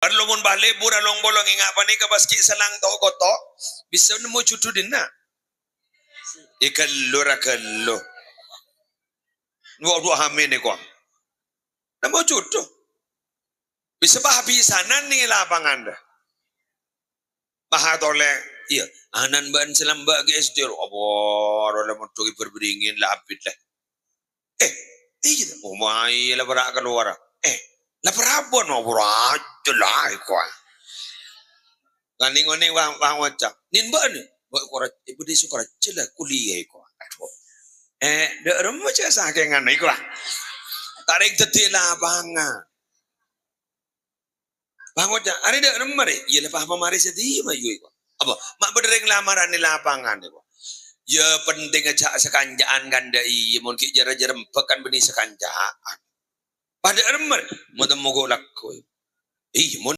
Padlo mun balik buralong bolong ingat pani ka baski salang to koto. Bisa nemu cucu dinna. Ikallo rakallo. Dua hamin ni ko. Nemu cucu. Bisa habisanan ni lapangan dah. Mahatole. Iya, anan ban selam bagi SD. Abor oleh mutuki berbringin lapit lah. Iya, umai la berak keluar. La berabon obor jelai ko. Ngani wang wacak. Nin ba ni? Ba ko ibu di sukara cela kuliah ko. De rumah je sakengan iku lah. Tarik tetik lapangan. Bang wacak, ari de rumah re. Iya lepas apa mari sedih ma yo ko. Apa? Mak bedereng lamaran di lapangan ko. Ya penting aja sekanjaan ganda iya mun ki jara-jara pekan benih sekanjaan. Pada rumah, mau temu golak ko. Mun